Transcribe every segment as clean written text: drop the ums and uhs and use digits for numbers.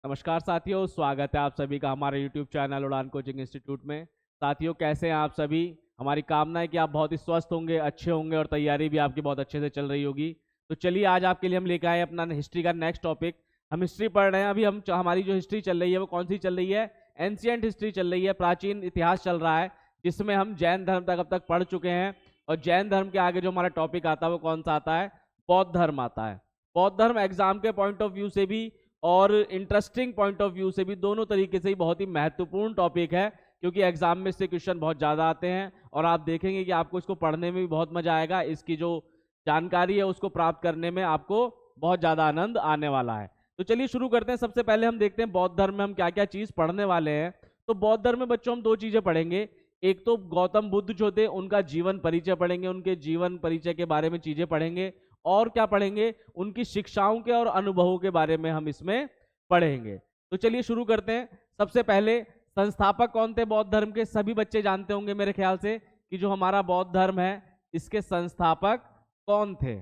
नमस्कार साथियों, स्वागत है आप सभी का हमारे YouTube चैनल उड़ान कोचिंग इंस्टीट्यूट में। साथियों, कैसे हैं आप सभी? हमारी कामना है कि आप बहुत ही स्वस्थ होंगे, अच्छे होंगे और तैयारी भी आपकी बहुत अच्छे से चल रही होगी। तो चलिए, आज आपके लिए हम लेकर आए अपना हिस्ट्री का नेक्स्ट टॉपिक। हम हिस्ट्री पढ़ रहे हैं। अभी हमारी जो हिस्ट्री चल रही है वो कौन सी चल रही है? एंशिएंट हिस्ट्री चल रही है, प्राचीन इतिहास चल रहा है, जिसमें हम जैन धर्म तक अब तक पढ़ चुके हैं। और जैन धर्म के आगे जो हमारा टॉपिक आता है वो कौन सा आता है? बौद्ध धर्म आता है। बौद्ध धर्म एग्जाम के पॉइंट ऑफ व्यू से भी और इंटरेस्टिंग पॉइंट ऑफ व्यू से भी, दोनों तरीके से ही बहुत ही महत्वपूर्ण टॉपिक है, क्योंकि एग्जाम में इससे क्वेश्चन बहुत ज़्यादा आते हैं और आप देखेंगे कि आपको इसको पढ़ने में भी बहुत मजा आएगा। इसकी जो जानकारी है उसको प्राप्त करने में आपको बहुत ज़्यादा आनंद आने वाला है। तो चलिए शुरू करते हैं। सबसे पहले हम देखते हैं बौद्ध धर्म में हम क्या क्या चीज़ पढ़ने वाले हैं। तो बौद्ध धर्म में बच्चों हम दो चीज़ें पढ़ेंगे। एक तो गौतम बुद्ध जो थे उनका जीवन परिचय पढ़ेंगे, उनके जीवन परिचय के बारे में चीज़ें पढ़ेंगे। और क्या पढ़ेंगे? उनकी शिक्षाओं के और अनुभवों के बारे में हम इसमें पढ़ेंगे। तो चलिए शुरू करते हैं। सबसे पहले, संस्थापक कौन थे बौद्ध धर्म के? सभी बच्चे जानते होंगे मेरे ख्याल से कि जो हमारा बौद्ध धर्म है इसके संस्थापक कौन थे।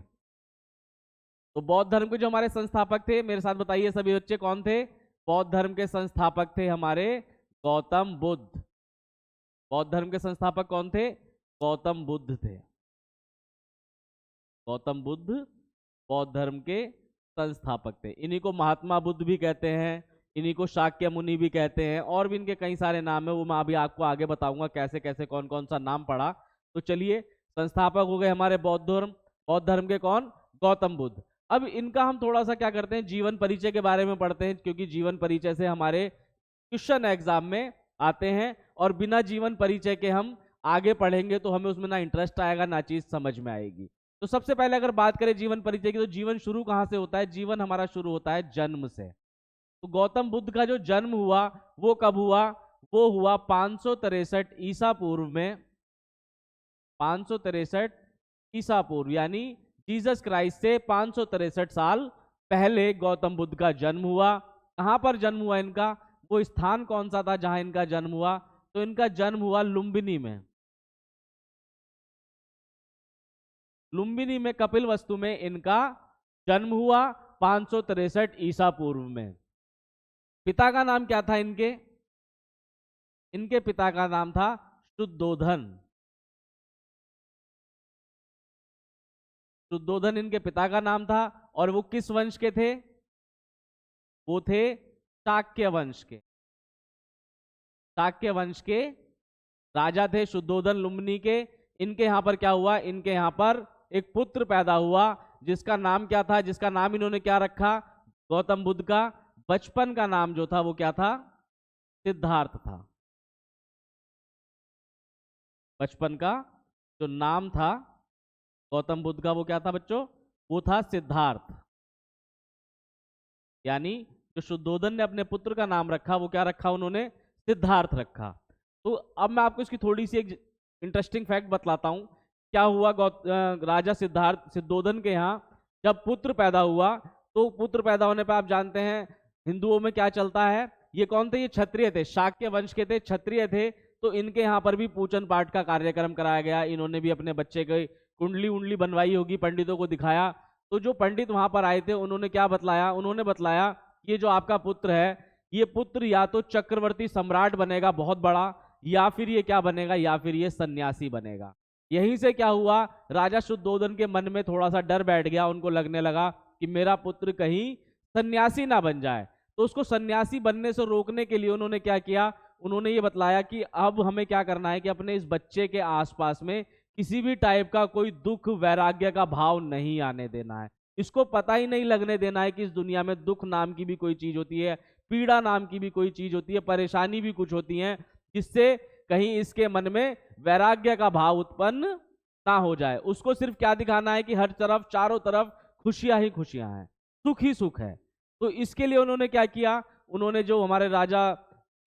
तो बौद्ध धर्म के जो हमारे संस्थापक थे, मेरे साथ बताइए सभी बच्चे, कौन थे? बौद्ध धर्म के संस्थापक थे हमारे गौतम बुद्ध। बौद्ध धर्म के संस्थापक कौन थे? गौतम बुद्ध थे। गौतम बुद्ध बौद्ध धर्म के संस्थापक थे। इन्हीं को महात्मा बुद्ध भी कहते हैं, इन्हीं को शाक्य मुनि भी कहते हैं, और भी इनके कई सारे नाम है, वो मैं अभी आपको आगे बताऊंगा कैसे कैसे कौन कौन सा नाम पढ़ा। तो चलिए, संस्थापक हो गए हमारे बौद्ध धर्म। बौद्ध धर्म के कौन? गौतम बुद्ध। अब इनका हम थोड़ा सा क्या करते हैं, जीवन परिचय के बारे में पढ़ते हैं, क्योंकि जीवन परिचय से हमारे क्वेश्चन एग्जाम में आते हैं, और बिना जीवन परिचय के हम आगे पढ़ेंगे तो हमें उसमें ना इंटरेस्ट आएगा ना चीज समझ में आएगी। तो सबसे पहले अगर बात करें जीवन परिचय की, तो जीवन शुरू कहां से होता है? जीवन हमारा शुरू होता है जन्म से। तो गौतम बुद्ध का जो जन्म हुआ वो कब हुआ? वो हुआ 563 ईसा पूर्व में। 563 ईसा पूर्व, यानी जीसस क्राइस्ट से 563 साल पहले गौतम बुद्ध का जन्म हुआ। कहां पर जन्म हुआ इनका? वो स्थान कौन सा था जहां इनका जन्म हुआ? तो इनका जन्म हुआ लुम्बिनी में। लुम्बिनी में, कपिलवस्तु में इनका जन्म हुआ 563 ईसा पूर्व में। पिता का नाम क्या था इनके? इनके पिता का नाम था शुद्धोधन। शुद्धोधन इनके पिता का नाम था। और वो किस वंश के थे? वो थे शाक्य वंश के। शाक्य वंश के राजा थे शुद्धोधन लुम्बिनी के। इनके यहां पर क्या हुआ? इनके यहां पर एक पुत्र पैदा हुआ, जिसका नाम क्या था? जिसका नाम इन्होंने क्या रखा? गौतम बुद्ध का बचपन का नाम जो था वो क्या था? सिद्धार्थ था। बचपन का जो नाम था गौतम बुद्ध का वो क्या था बच्चों? वो था सिद्धार्थ। यानी जो शुद्धोधन ने अपने पुत्र का नाम रखा वो क्या रखा उन्होंने? सिद्धार्थ रखा। तो अब मैं आपको इसकी थोड़ी सी एक इंटरेस्टिंग फैक्ट बतलाता हूं। क्या हुआ राजा सिद्धोधन के यहाँ जब पुत्र पैदा हुआ, तो पुत्र पैदा होने पर आप जानते हैं हिंदुओं में क्या चलता है। ये कौन थे? ये क्षत्रिय थे, शाक्य वंश के थे, क्षत्रिय थे। तो इनके यहाँ पर भी पूजन पाठ का कार्यक्रम कराया गया। इन्होंने भी अपने बच्चे की कुंडली उंडली बनवाई होगी, पंडितों को दिखाया। तो जो पंडित वहां पर आए थे उन्होंने क्या बतलाया? उन्होंने बतलाया ये जो आपका पुत्र है, ये पुत्र या तो चक्रवर्ती सम्राट बनेगा बहुत बड़ा, या फिर ये क्या बनेगा? या फिर ये सन्यासी बनेगा। यहीं से क्या हुआ? राजा शुद्धोधन के मन में थोड़ा सा डर बैठ गया। उनको लगने लगा कि मेरा पुत्र कहीं सन्यासी ना बन जाए। तो उसको सन्यासी बनने से रोकने के लिए उन्होंने क्या किया? उन्होंने ये बतलाया कि अब हमें क्या करना है कि अपने इस बच्चे के आसपास में किसी भी टाइप का कोई दुख वैराग्य का भाव नहीं आने देना है। इसको पता ही नहीं लगने देना है कि इस दुनिया में दुख नाम की भी कोई चीज होती है, पीड़ा नाम की भी कोई चीज होती है, परेशानी भी कुछ होती है, जिससे कहीं इसके मन में वैराग्य का भाव उत्पन्न ना हो जाए। उसको सिर्फ क्या दिखाना है कि हर तरफ, चारों तरफ खुशियां ही खुशियां हैं, सुख ही सुख है। तो इसके लिए उन्होंने क्या किया? उन्होंने जो हमारे राजा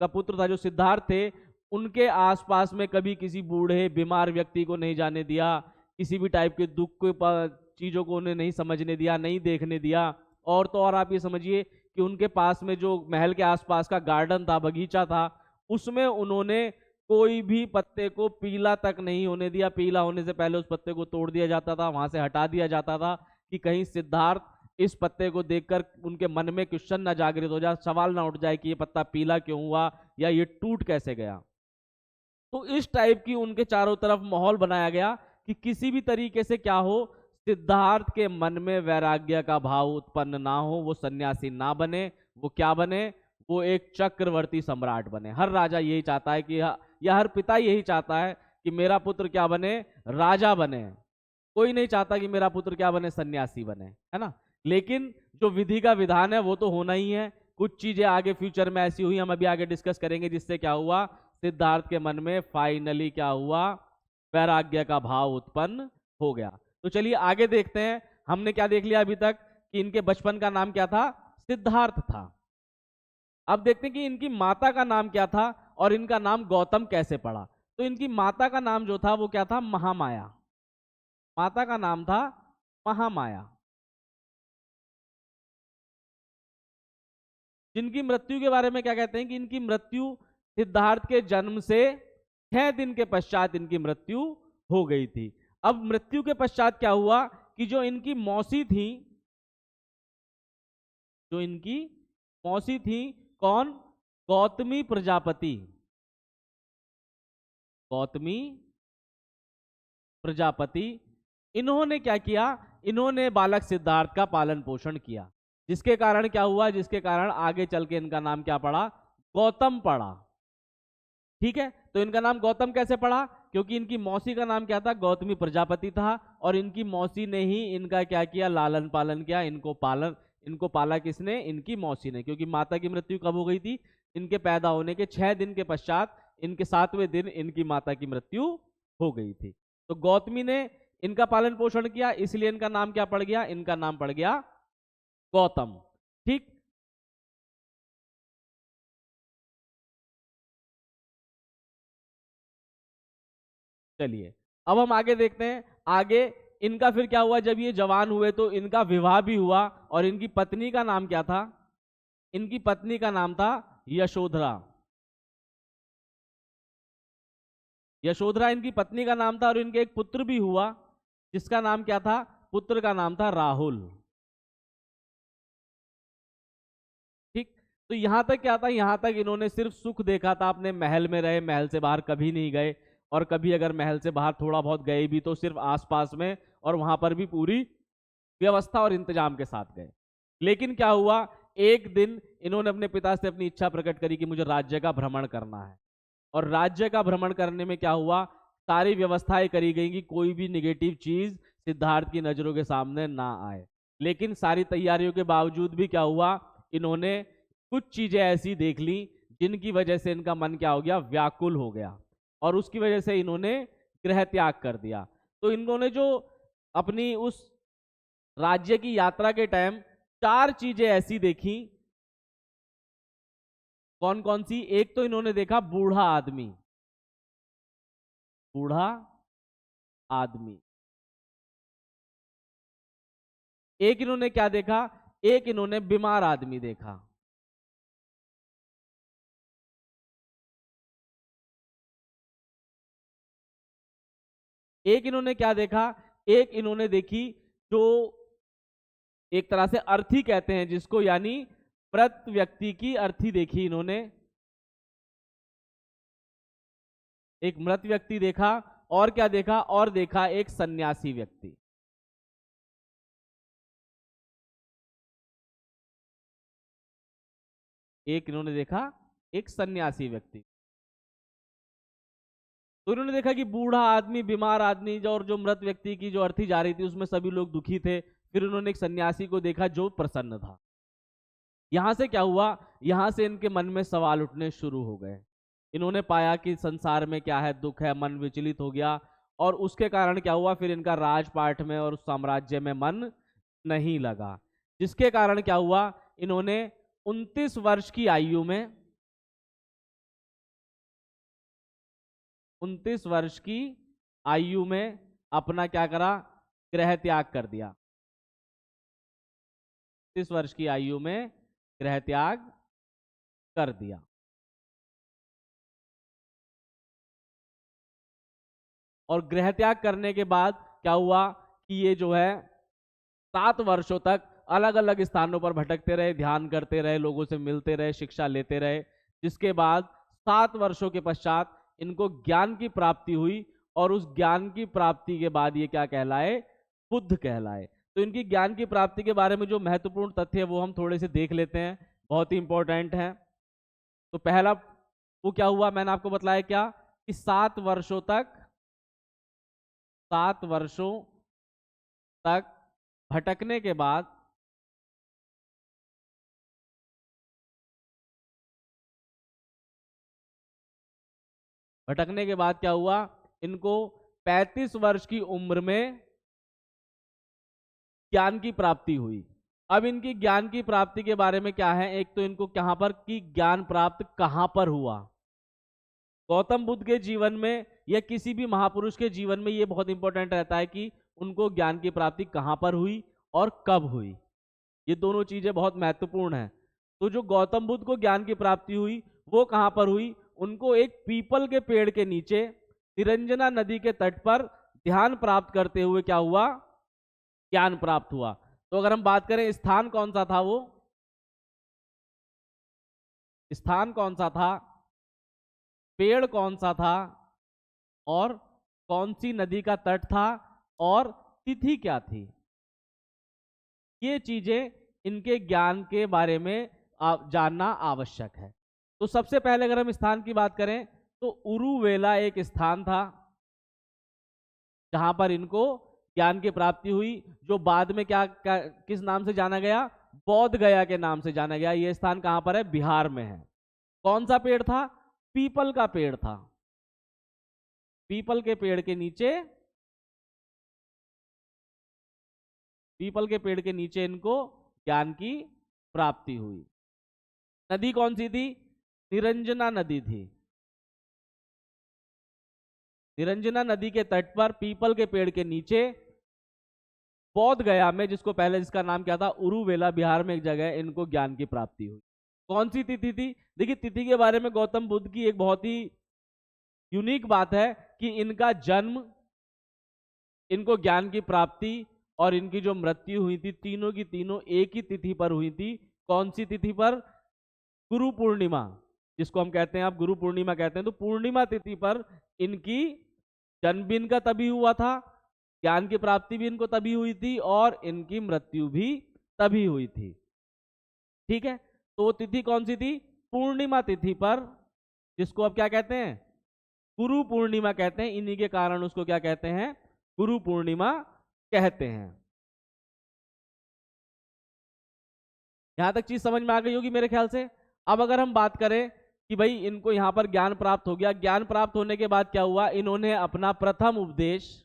का पुत्र था जो सिद्धार्थ थे, उनके आसपास में कभी किसी बूढ़े बीमार व्यक्ति को नहीं जाने दिया, किसी भी टाइप के दुख के चीजों को उन्हें नहीं समझने दिया, नहीं देखने दिया। और तो और आप ये समझिए कि उनके पास में जो महल के आसपास का गार्डन था, बगीचा था, उसमें उन्होंने कोई भी पत्ते को पीला तक नहीं होने दिया। पीला होने से पहले उस पत्ते को तोड़ दिया जाता था, वहां से हटा दिया जाता था कि कहीं सिद्धार्थ इस पत्ते को देखकर उनके मन में क्वेश्चन ना जागृत हो जाए, सवाल ना उठ जाए कि ये पत्ता पीला क्यों हुआ या ये टूट कैसे गया। तो इस टाइप की उनके चारों तरफ माहौल बनाया गया कि किसी भी तरीके से क्या हो, सिद्धार्थ के मन में वैराग्य का भाव उत्पन्न ना हो, वो सन्यासी ना बने, वो क्या बने, वो एक चक्रवर्ती सम्राट बने। हर राजा यही चाहता है कि या हर पिता यही चाहता है कि मेरा पुत्र क्या बने, राजा बने। कोई नहीं चाहता कि मेरा पुत्र क्या बने, सन्यासी बने, है ना। लेकिन जो विधि का विधान है वो तो होना ही है। कुछ चीजें आगे फ्यूचर में ऐसी हुई, हम अभी आगे डिस्कस करेंगे, जिससे क्या हुआ, सिद्धार्थ के मन में फाइनली क्या हुआ, वैराग्य का भाव उत्पन्न हो गया। तो चलिए आगे देखते हैं। हमने क्या देख लिया अभी तक कि इनके बचपन का नाम क्या था, सिद्धार्थ था। अब देखते हैं कि इनकी माता का नाम क्या था और इनका नाम गौतम कैसे पड़ा। तो इनकी माता का नाम जो था वो क्या था, महामाया। माता का नाम था महामाया। जिनकी मृत्यु के बारे में क्या कहते हैं कि इनकी मृत्यु सिद्धार्थ के जन्म से 6 दिन के पश्चात इनकी मृत्यु हो गई थी। अब मृत्यु के पश्चात क्या हुआ कि जो इनकी मौसी थी, जो इनकी मौसी थी, कौन, गौतमी प्रजापति। गौतमी प्रजापति, इन्होंने क्या किया, इन्होंने बालक सिद्धार्थ का पालन पोषण किया, जिसके कारण क्या हुआ, जिसके कारण आगे चल के इनका नाम क्या पड़ा, गौतम पड़ा। ठीक है, तो इनका नाम गौतम कैसे पड़ा, क्योंकि इनकी मौसी का नाम क्या था, गौतमी प्रजापति था, और इनकी मौसी ने ही इनका क्या किया, लालन पालन किया, इनको पाला किसने, इनकी मौसी ने। क्योंकि माता की मृत्यु कब हो गई थी, इनके पैदा होने के 6 दिन के पश्चात, इनके 7वें दिन इनकी माता की मृत्यु हो गई थी। तो गौतमी ने इनका पालन पोषण किया, इसलिए इनका नाम क्या पड़ गया, इनका नाम पड़ गया गौतम। ठीक, चलिए अब हम आगे देखते हैं। आगे इनका फिर क्या हुआ, जब ये जवान हुए तो इनका विवाह भी हुआ, और इनकी पत्नी का नाम क्या था, इनकी पत्नी का नाम था यशोधरा। यशोधरा इनकी पत्नी का नाम था, और इनके एक पुत्र भी हुआ, जिसका नाम क्या था, पुत्र का नाम था राहुल। ठीक, तो यहां तक क्या था, यहां तक इन्होंने सिर्फ सुख देखा था, अपने महल में रहे, महल से बाहर कभी नहीं गए, और कभी अगर महल से बाहर थोड़ा बहुत गए भी तो सिर्फ आसपास में, और वहां पर भी पूरी व्यवस्था और इंतजाम के साथ गए। लेकिन क्या हुआ, एक दिन इन्होंने अपने पिता से अपनी इच्छा प्रकट करी कि मुझे राज्य का भ्रमण करना है। और राज्य का भ्रमण करने में क्या हुआ, सारी व्यवस्थाएं करी गई कि कोई भी निगेटिव चीज सिद्धार्थ की नजरों के सामने ना आए। लेकिन सारी तैयारियों के बावजूद भी क्या हुआ, इन्होंने कुछ चीजें ऐसी देख ली जिनकी वजह से इनका मन क्या हो गया, व्याकुल हो गया, और उसकी वजह से इन्होंने गृह त्याग कर दिया। तो इन्होंने जो अपनी उस राज्य की यात्रा के टाइम 4 चीजें ऐसी देखी। कौन कौन सी, एक तो इन्होंने देखा बूढ़ा आदमी, बूढ़ा आदमी। एक इन्होंने क्या देखा, एक इन्होंने बीमार आदमी देखा। एक इन्होंने क्या देखा, एक इन्होंने देखी जो एक तरह से अर्थी कहते हैं जिसको, यानी मृत व्यक्ति की अर्थी देखी इन्होंने। एक मृत व्यक्ति देखा, और क्या देखा, और देखा एक सन्यासी व्यक्ति। एक इन्होंने देखा एक सन्यासी व्यक्ति। तो इन्होंने देखा कि बूढ़ा आदमी, बीमार आदमी और जो मृत व्यक्ति की जो अर्थी जा रही थी उसमें सभी लोग दुखी थे। फिर उन्होंने एक सन्यासी को देखा जो प्रसन्न था। यहां से क्या हुआ, यहां से इनके मन में सवाल उठने शुरू हो गए। इन्होंने पाया कि संसार में क्या है, दुख है, मन विचलित हो गया, और उसके कारण क्या हुआ, फिर इनका राजपाट में और साम्राज्य में मन नहीं लगा। जिसके कारण क्या हुआ, इन्होंने 29 वर्ष की आयु में, 29 वर्ष की आयु में अपना क्या करा, गृह त्याग कर दिया। 30 वर्ष की आयु में गृह त्याग कर दिया। और गृह त्याग करने के बाद क्या हुआ कि ये जो है 7 वर्षों तक अलग अलग स्थानों पर भटकते रहे, ध्यान करते रहे, लोगों से मिलते रहे, शिक्षा लेते रहे, जिसके बाद 7 वर्षों के पश्चात इनको ज्ञान की प्राप्ति हुई, और उस ज्ञान की प्राप्ति के बाद ये क्या कहलाए? बुद्ध कहलाए। तो इनकी ज्ञान की प्राप्ति के बारे में जो महत्वपूर्ण तथ्य है वो हम थोड़े से देख लेते हैं, बहुत ही इंपॉर्टेंट है। तो पहला वो क्या हुआ, मैंने आपको बताया क्या कि 7 वर्षों तक भटकने के बाद क्या हुआ, इनको 35 वर्ष की उम्र में ज्ञान की प्राप्ति हुई। अब इनकी ज्ञान की प्राप्ति के बारे में क्या है, एक तो इनको कहां पर की ज्ञान प्राप्त कहां पर हुआ, गौतम बुद्ध के जीवन में या किसी भी महापुरुष के जीवन में ये बहुत इंपॉर्टेंट रहता है कि उनको ज्ञान की प्राप्ति कहां पर हुई और कब हुई। ये दोनों चीजें बहुत महत्वपूर्ण हैं। तो जो गौतम बुद्ध को ज्ञान की प्राप्ति हुई वो कहां पर हुई, उनको एक पीपल के पेड़ के नीचे निरंजना नदी के तट पर ध्यान प्राप्त करते हुए क्या हुआ, ज्ञान प्राप्त हुआ। तो अगर हम बात करें स्थान कौन सा था, वो स्थान कौन सा था, पेड़ कौन सा था, और कौन सी नदी का तट था, और तिथि क्या थी, ये चीजें इनके ज्ञान के बारे में जानना आवश्यक है। तो सबसे पहले अगर हम स्थान की बात करें तो उरुवेला एक स्थान था जहां पर इनको ज्ञान की प्राप्ति हुई, जो बाद में किस नाम से जाना गया, बौद्ध गया के नाम से जाना गया। यह स्थान कहां पर है, बिहार में है। कौन सा पेड़ था, पीपल का पेड़ था। पीपल के पेड़ के नीचे इनको ज्ञान की प्राप्ति हुई। नदी कौन सी थी, निरंजना नदी थी। निरंजना नदी के तट पर पीपल के पेड़ के नीचे बौद्ध गया में, जिसका नाम क्या था, उरुवेला, बिहार में एक जगह है, इनको ज्ञान की प्राप्ति हुई। कौन सी तिथि थी, देखिए तिथि के बारे में गौतम बुद्ध की एक बहुत ही यूनिक बात है कि इनका जन्म, इनको ज्ञान की प्राप्ति और इनकी जो मृत्यु हुई थी, तीनों की तीनों एक ही तिथि पर हुई थी। कौन सी तिथि पर, गुरु पूर्णिमा, जिसको हम कहते हैं, आप गुरु पूर्णिमा कहते हैं। तो पूर्णिमा तिथि पर इनकी जन्म भी इनका तभी हुआ था, ज्ञान की प्राप्ति भी इनको तभी हुई थी, और इनकी मृत्यु भी तभी हुई थी। ठीक है, तो वो तिथि कौन सी थी, पूर्णिमा तिथि पर, जिसको अब क्या कहते हैं, गुरु पूर्णिमा कहते हैं। इन्हीं के कारण उसको क्या कहते हैं, गुरु पूर्णिमा कहते हैं। यहां तक चीज समझ में आ गई होगी मेरे ख्याल से। अब अगर हम बात करें कि भाई इनको यहां पर ज्ञान प्राप्त हो गया, ज्ञान प्राप्त होने के बाद क्या हुआ, इन्होंने अपना प्रथम उपदेश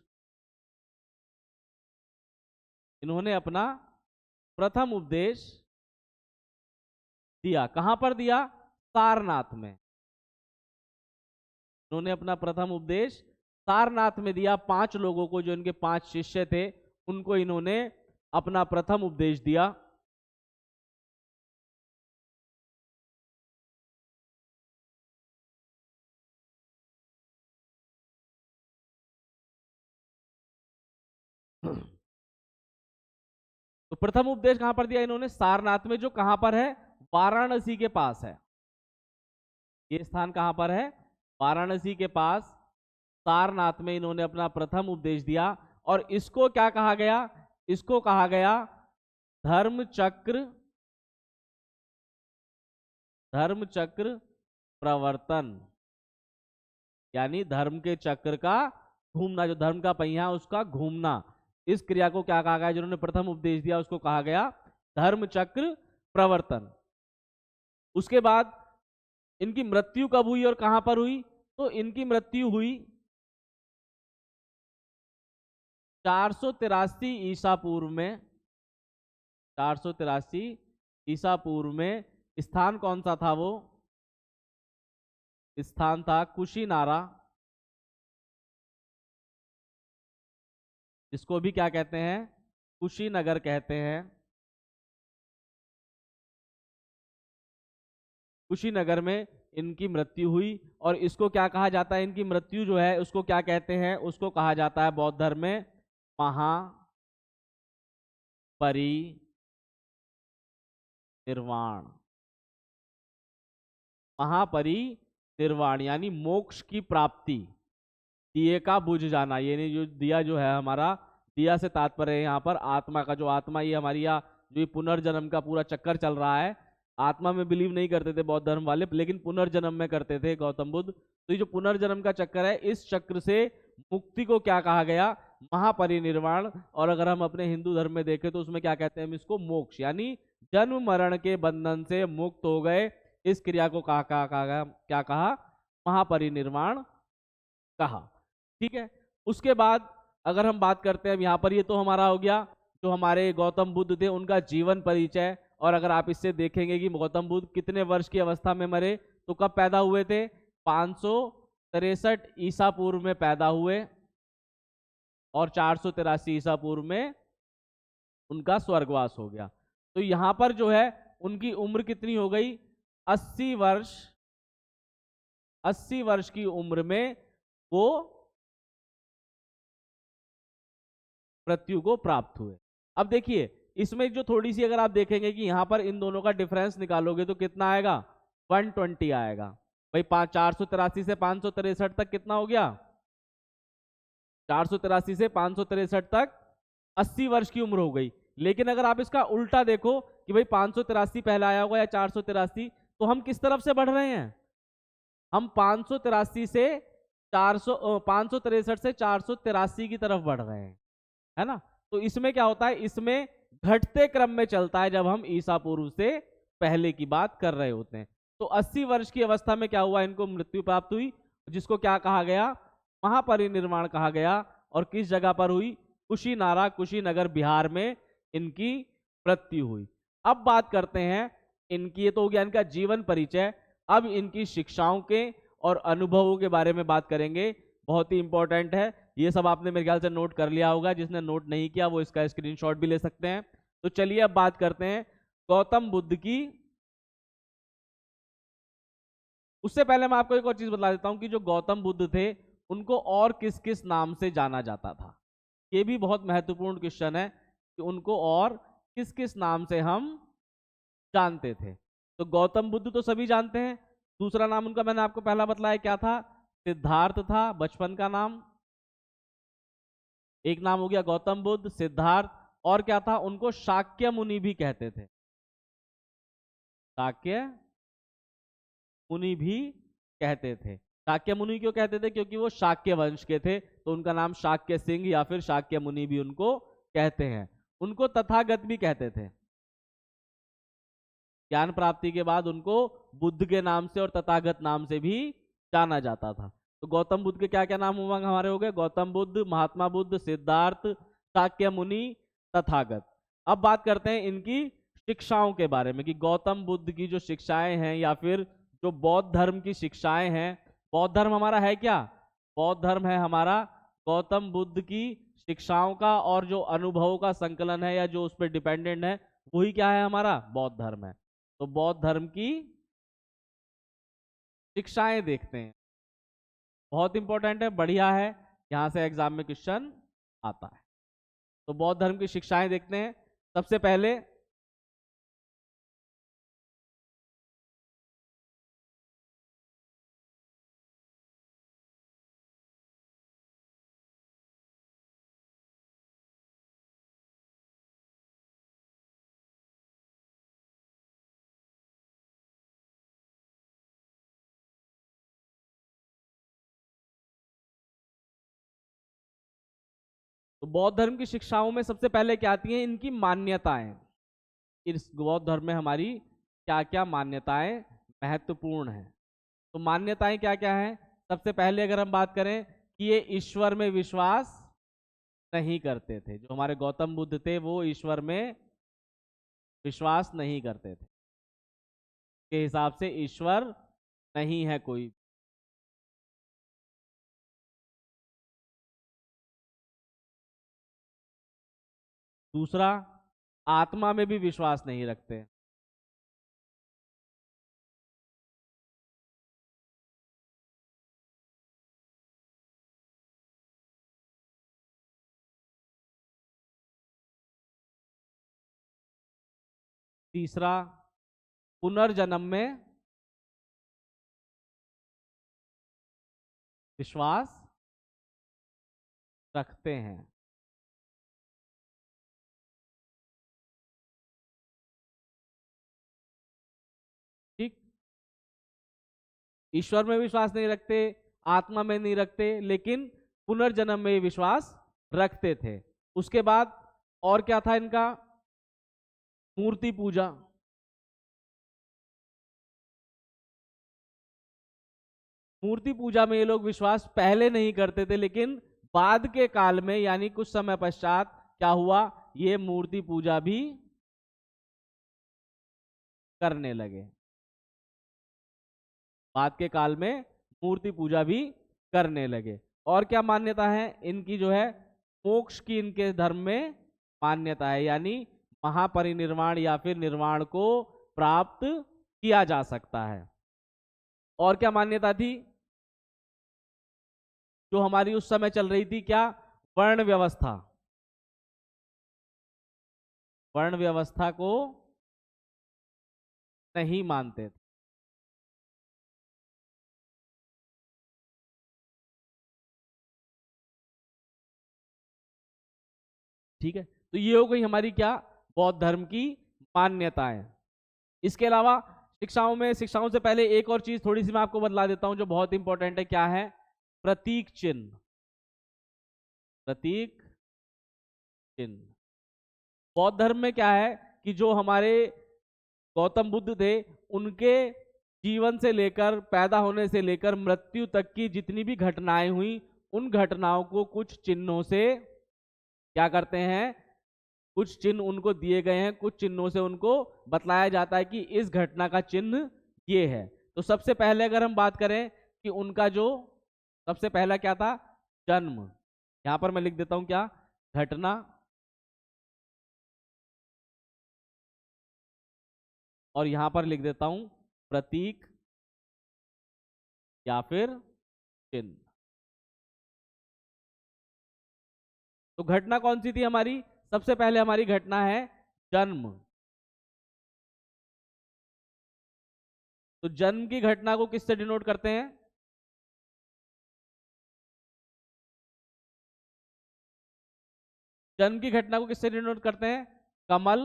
दिया। कहां पर दिया, सारनाथ में। इन्होंने अपना प्रथम उपदेश सारनाथ में दिया। 5 लोगों को, जो इनके 5 शिष्य थे, उनको इन्होंने अपना प्रथम उपदेश दिया। तो प्रथम उपदेश कहां पर दिया इन्होंने, सारनाथ में, जो कहां पर है, वाराणसी के पास है। ये स्थान कहां पर है, वाराणसी के पास, सारनाथ में इन्होंने अपना प्रथम उपदेश दिया। और इसको क्या कहा गया, इसको कहा गया धर्म चक्र प्रवर्तन, यानी धर्म के चक्र का घूमना, जो धर्म का पहिया है उसका घूमना। इस क्रिया को क्या कहा गया, जिन्होंने प्रथम उपदेश दिया उसको कहा गया धर्म चक्र प्रवर्तन। उसके बाद इनकी मृत्यु कब हुई और कहां पर हुई, तो इनकी मृत्यु हुई 483 ईसा पूर्व में। 483 ईसा पूर्व में। स्थान कौन सा था, वो स्थान था कुशीनारा, जिसको भी क्या कहते हैं, कुशीनगर कहते हैं। कुशीनगर में इनकी मृत्यु हुई। और इसको क्या कहा जाता है, इनकी मृत्यु जो है उसको क्या कहते हैं, उसको कहा जाता है बौद्ध धर्म में महापरिनिर्वाण। निर्वाण, महापरिनिर्वाण यानी मोक्ष की प्राप्ति, दिए का बुझ जाना। ये नहीं, जो दिया जो है हमारा, दिया से तात्पर्य है यहाँ पर आत्मा का, जो आत्मा ये हमारी, या जो ये पुनर्जन्म का पूरा चक्कर चल रहा है, आत्मा में बिलीव नहीं करते थे बौद्ध धर्म वाले, लेकिन पुनर्जन्म में करते थे गौतम बुद्ध। तो ये जो पुनर्जन्म का चक्कर है, इस चक्र से मुक्ति को क्या कहा गया? महापरिनिर्वाण। और अगर हम अपने हिंदू धर्म में देखें तो उसमें क्या कहते हैं हम इसको? मोक्ष, यानी जन्म मरण के बंधन से मुक्त हो गए। इस क्रिया को कहा क्या कहा? महापरिनिर्वाण कहा। ठीक है। उसके बाद अगर हम बात करते हैं यहाँ पर, ये तो हमारा हो गया जो हमारे गौतम बुद्ध थे उनका जीवन परिचय। और अगर आप इससे देखेंगे कि गौतम बुद्ध कितने वर्ष की अवस्था में मरे, तो कब पैदा हुए थे? 563 ईसा पूर्व में पैदा हुए और 483 ईसा पूर्व में उनका स्वर्गवास हो गया। तो यहाँ पर जो है उनकी उम्र कितनी हो गई? 80 वर्ष। 80 वर्ष की उम्र में वो मृत्यु को प्राप्त हुए। अब देखिए इसमें जो थोड़ी सी अगर आप देखेंगे कि यहां पर इन दोनों का डिफरेंस निकालोगे तो कितना आएगा? 120 आएगा। भाई 483 से 563 तक कितना हो गया? 483 से 563 तक 80 वर्ष की उम्र हो गई। लेकिन अगर आप इसका उल्टा देखो कि भाई 583 पहला आया होगा या 483, तो हम किस तरफ से बढ़ रहे हैं? हम 563 से 563 से 483 की तरफ बढ़ रहे हैं, है ना। तो इसमें क्या होता है? इसमें घटते क्रम में चलता है जब हम ईसा पूर्व से पहले की बात कर रहे होते हैं। तो 80 वर्ष की अवस्था में क्या हुआ? इनको मृत्यु प्राप्त हुई, जिसको क्या कहा गया? महापरिनिर्वाण कहा गया। और किस जगह पर हुई? कुशीनारा, कुशीनगर, बिहार में इनकी मृत्यु हुई। अब बात करते हैं इनकी, ये तो हो गया इनका जीवन परिचय। अब इनकी शिक्षाओं के और अनुभवों के बारे में बात करेंगे, बहुत ही इंपॉर्टेंट है। ये सब आपने मेरे ख्याल से नोट कर लिया होगा, जिसने नोट नहीं किया वो इसका स्क्रीनशॉट भी ले सकते हैं। तो चलिए अब बात करते हैं गौतम बुद्ध की। उससे पहले मैं आपको एक और चीज बता देता हूं कि जो गौतम बुद्ध थे उनको और किस किस नाम से जाना जाता था। ये भी बहुत महत्वपूर्ण क्वेश्चन है कि उनको और किस किस नाम से हम जानते थे। तो गौतम बुद्ध तो सभी जानते हैं। दूसरा नाम उनका मैंने आपको पहला बतलाया, क्या था? सिद्धार्थ था, बचपन का नाम। एक नाम हो गया गौतम बुद्ध, सिद्धार्थ। और क्या था? उनको शाक्य मुनि भी कहते थे। शाक्य मुनि भी कहते थे। शाक्य मुनि क्यों कहते थे? क्योंकि वो शाक्य वंश के थे, तो उनका नाम शाक्य सिंह या फिर शाक्य मुनि भी उनको कहते हैं। उनको तथागत भी कहते थे। ज्ञान प्राप्ति के बाद उनको बुद्ध के नाम से और तथागत नाम से भी जाना जाता था। तो गौतम बुद्ध के क्या क्या नाम हुआ हमारे? हो गए गौतम बुद्ध, महात्मा बुद्ध, सिद्धार्थ, शाक्य मुनि, तथागत। अब बात करते हैं इनकी शिक्षाओं के बारे में कि गौतम बुद्ध की जो शिक्षाएं हैं या फिर जो बौद्ध धर्म की शिक्षाएं हैं। बौद्ध धर्म हमारा है क्या? बौद्ध धर्म है हमारा गौतम बुद्ध की शिक्षाओं का और जो अनुभवों का संकलन है या जो उस पर डिपेंडेंट है, वही क्या है? हमारा बौद्ध धर्म है। तो बौद्ध धर्म की शिक्षाएं देखते हैं, बहुत इंपॉर्टेंट है, बढ़िया है, यहां से एग्जाम में क्वेश्चन आता है। तो बौद्ध धर्म की शिक्षाएं देखते हैं। सबसे पहले तो बौद्ध धर्म की शिक्षाओं में सबसे पहले क्या आती है? इनकी मान्यताएं। इस बौद्ध धर्म में हमारी क्या क्या मान्यताएं महत्वपूर्ण हैं? तो मान्यताएं क्या क्या हैं? सबसे पहले अगर हम बात करें कि ये ईश्वर में विश्वास नहीं करते थे। जो हमारे गौतम बुद्ध थे वो ईश्वर में विश्वास नहीं करते थे। के हिसाब से ईश्वर नहीं है कोई। दूसरा, आत्मा में भी विश्वास नहीं रखते। तीसरा, पुनर्जन्म में विश्वास रखते हैं। ठीक, ईश्वर में विश्वास नहीं रखते, आत्मा में नहीं रखते, लेकिन पुनर्जन्म में विश्वास रखते थे। उसके बाद और क्या था इनका? मूर्ति पूजा। मूर्ति पूजा में ये लोग विश्वास पहले नहीं करते थे, लेकिन बाद के काल में यानी कुछ समय पश्चात क्या हुआ, ये मूर्ति पूजा भी करने लगे। बाद के काल में मूर्ति पूजा भी करने लगे। और क्या मान्यता है इनकी? जो है मोक्ष की इनके धर्म में मान्यता है, यानी महापरिनिर्वाण या फिर निर्वाण को प्राप्त किया जा सकता है। और क्या मान्यता थी जो हमारी उस समय चल रही थी? क्या? वर्ण व्यवस्था। वर्ण व्यवस्था को नहीं मानते थे। ठीक है, तो ये हो गई हमारी क्या? बौद्ध धर्म की मान्यताएं। इसके अलावा शिक्षाओं से पहले एक और चीज थोड़ी सी मैं आपको बतला देता हूं जो बहुत इंपॉर्टेंट है। क्या है? प्रतीक चिन्ह। प्रतीक चिन्ह बौद्ध धर्म में क्या है कि जो हमारे गौतम बुद्ध थे, उनके जीवन से लेकर, पैदा होने से लेकर मृत्यु तक की जितनी भी घटनाएं हुई, उन घटनाओं को कुछ चिन्हों से क्या करते हैं? कुछ चिन्ह उनको दिए गए हैं, कुछ चिन्हों से उनको बतलाया जाता है कि इस घटना का चिन्ह ये है। तो सबसे पहले अगर हम बात करें कि उनका जो सबसे पहला क्या था? जन्म। यहां पर मैं लिख देता हूं क्या? घटना। और यहां पर लिख देता हूं प्रतीक या फिर चिन्ह। तो घटना कौन सी थी हमारी? सबसे पहले हमारी घटना है जन्म। तो जन्म की घटना को किससे डिनोट करते हैं? जन्म की घटना को किससे डिनोट करते हैं? कमल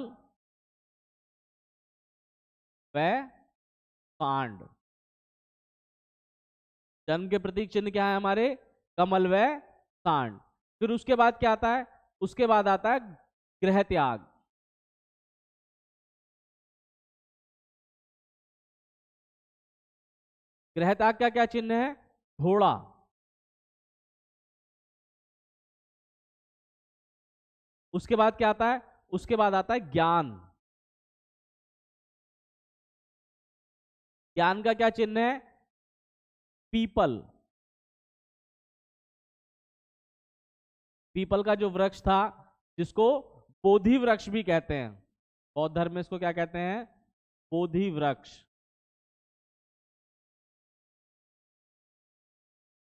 व कांड। जन्म के प्रतीक चिन्ह क्या है हमारे? कमल व कांड। फिर उसके बाद क्या आता है? उसके बाद आता है गृह त्याग। गृह त्याग का क्या चिन्ह है? घोड़ा। उसके बाद क्या आता है? उसके बाद आता है ज्ञान। ज्ञान का क्या चिन्ह है? पीपल। पीपल का जो वृक्ष था, जिसको बोधि वृक्ष भी कहते हैं, बौद्ध धर्म में इसको क्या कहते हैं? बोधि वृक्ष।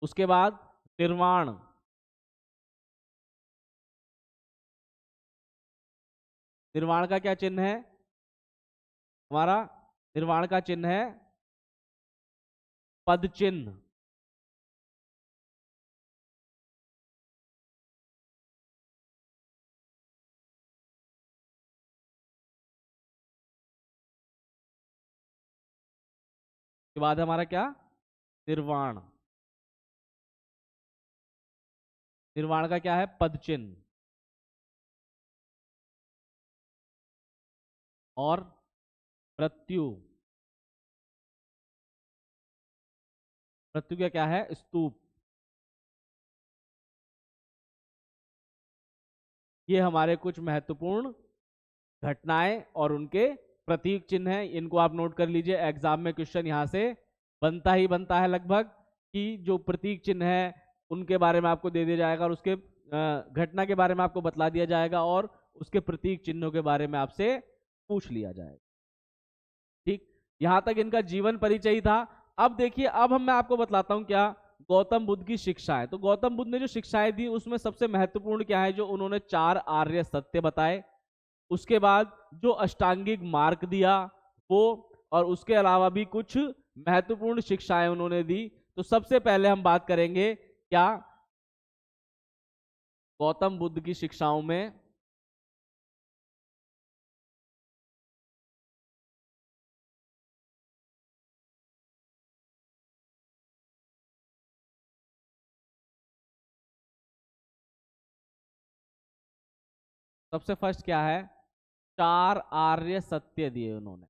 उसके बाद निर्वाण। निर्वाण का क्या चिन्ह है हमारा? निर्वाण का चिन्ह है पद चिन्ह। के बाद हमारा क्या? निर्वाण। निर्वाण का क्या है? पद चिन्ह। और मृत्यु। मृत्यु का क्या है? स्तूप। ये हमारे कुछ महत्वपूर्ण घटनाएं और उनके प्रतीक चिन्ह हैं। इनको आप नोट कर लीजिए, एग्जाम में क्वेश्चन यहां से बनता ही बनता है लगभग, कि जो प्रतीक चिन्ह है उनके बारे में आपको दे दिया जाएगा और उसके घटना के बारे में आपको बतला दिया जाएगा और उसके प्रतीक चिन्हों के बारे में आपसे पूछ लिया जाएगा। ठीक, यहां तक इनका जीवन परिचय ही था। अब देखिए, अब मैं आपको बतलाता हूं क्या? गौतम बुद्ध की शिक्षाएं। तो गौतम बुद्ध ने जो शिक्षाएं दी उसमें सबसे महत्वपूर्ण क्या है? जो उन्होंने 4 आर्य सत्य बताए। उसके बाद जो अष्टांगिक मार्ग दिया वो, और उसके अलावा भी कुछ महत्वपूर्ण शिक्षाएं उन्होंने दी। तो सबसे पहले हम बात करेंगे क्या गौतम बुद्ध की शिक्षाओं में सबसे फर्स्ट क्या है, 4 आर्य सत्य दिए उन्होंने।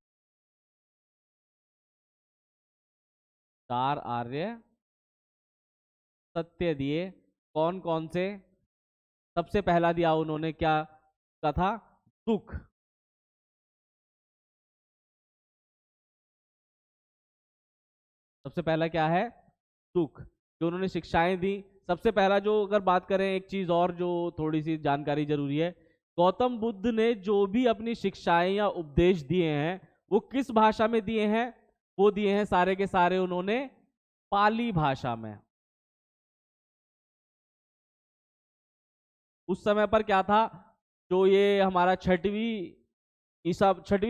4 आर्य सत्य दिए। कौन कौन से? सबसे पहला दिया उन्होंने क्या का था, दुख। सबसे पहला क्या है, दुख। जो उन्होंने शिक्षाएं दी, सबसे पहला जो अगर बात करें, एक चीज और जो थोड़ी सी जानकारी जरूरी है, गौतम बुद्ध ने जो भी अपनी शिक्षाएं या उपदेश दिए हैं वो किस भाषा में दिए हैं? वो दिए हैं सारे के सारे उन्होंने पाली भाषा में। उस समय पर क्या था, जो ये हमारा छठवीं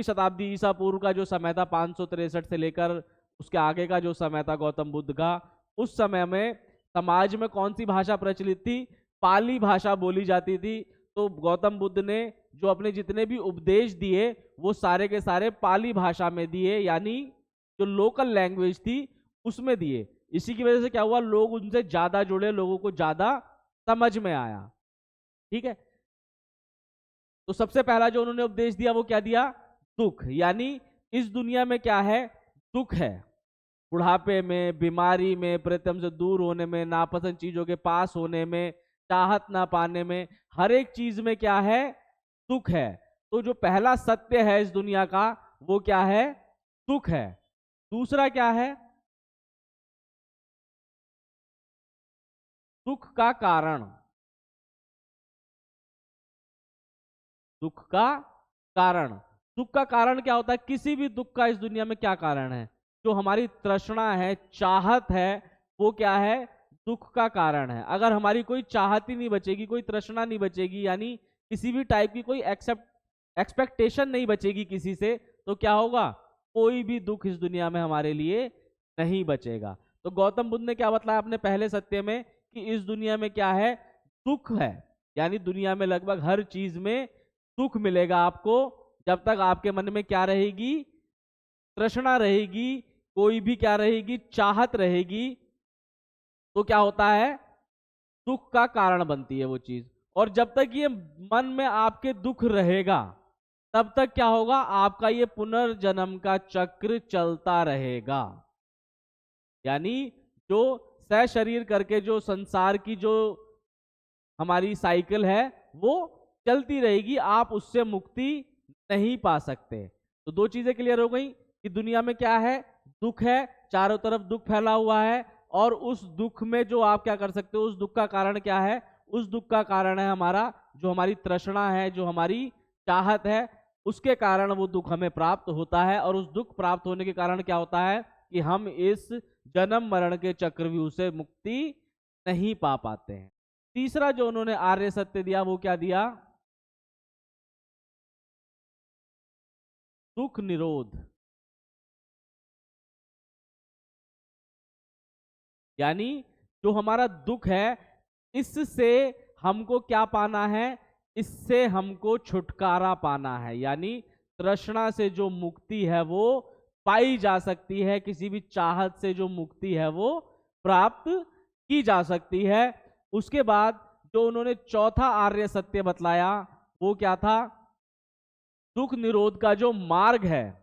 शताब्दी ईसा पूर्व का जो समय था, 563 से लेकर उसके आगे का जो समय था गौतम बुद्ध का, उस समय में समाज में कौन सी भाषा प्रचलित थी? पाली भाषा बोली जाती थी। तो गौतम बुद्ध ने जो अपने जितने भी उपदेश दिए वो सारे के सारे पाली भाषा में दिए, यानी जो लोकल लैंग्वेज थी उसमें दिए। इसी की वजह से क्या हुआ, लोग उनसे ज्यादा जुड़े, लोगों को ज्यादा समझ में आया। ठीक है। तो सबसे पहला जो उन्होंने उपदेश दिया वो क्या दिया, दुख। यानी इस दुनिया में क्या है, दुख है। बुढ़ापे में, बीमारी में, प्रीतम से दूर होने में, नापसंद चीजों के पास होने में, चाहत ना पाने में, हर एक चीज में क्या है, दुख है। तो जो पहला सत्य है इस दुनिया का वो क्या है, दुख है। दूसरा क्या है, दुख का कारण। दुख का कारण। दुख का कारण क्या होता है? किसी भी दुख का इस दुनिया में क्या कारण है? जो हमारी तृष्णा है, चाहत है, वो क्या है, दुख का कारण है। अगर हमारी कोई चाहत ही नहीं बचेगी, कोई तृष्णा नहीं बचेगी, यानी किसी भी टाइप की कोई एक्सपेक्टेशन नहीं बचेगी किसी से, तो क्या होगा, कोई भी दुख इस दुनिया में हमारे लिए नहीं बचेगा। तो गौतम बुद्ध ने क्या बतलाया अपने पहले सत्य में कि इस दुनिया में क्या है, दुख है। यानी दुनिया में लगभग हर चीज में दुख मिलेगा आपको, जब तक आपके मन में क्या रहेगी, तृष्णा रहेगी, कोई भी क्या रहेगी, चाहत रहेगी, तो क्या होता है, दुख का कारण बनती है वो चीज। और जब तक ये मन में आपके दुख रहेगा तब तक क्या होगा, आपका ये पुनर्जन्म का चक्र चलता रहेगा। यानी जो सशरीर करके जो संसार की जो हमारी साइकिल है वो चलती रहेगी, आप उससे मुक्ति नहीं पा सकते। तो दो चीजें क्लियर हो गई कि दुनिया में क्या है, दुख है, चारों तरफ दुख फैला हुआ है, और उस दुख में जो आप क्या कर सकते हो, उस दुख का कारण क्या है, उस दुख का कारण है हमारा जो हमारी तृष्णा है, जो हमारी चाहत है, उसके कारण वो दुख हमें प्राप्त होता है। और उस दुख प्राप्त होने के कारण क्या होता है कि हम इस जन्म मरण के चक्रव्यूह से मुक्ति नहीं पा पाते हैं। तीसरा जो उन्होंने आर्य सत्य दिया वो क्या दिया, दुख निरोध। यानी जो हमारा दुख है इससे हमको क्या पाना है, इससे हमको छुटकारा पाना है। यानी तृष्णा से जो मुक्ति है वो पाई जा सकती है, किसी भी चाहत से जो मुक्ति है वो प्राप्त की जा सकती है। उसके बाद जो उन्होंने चौथा आर्य सत्य बतलाया वो क्या था, दुख निरोध का जो मार्ग है,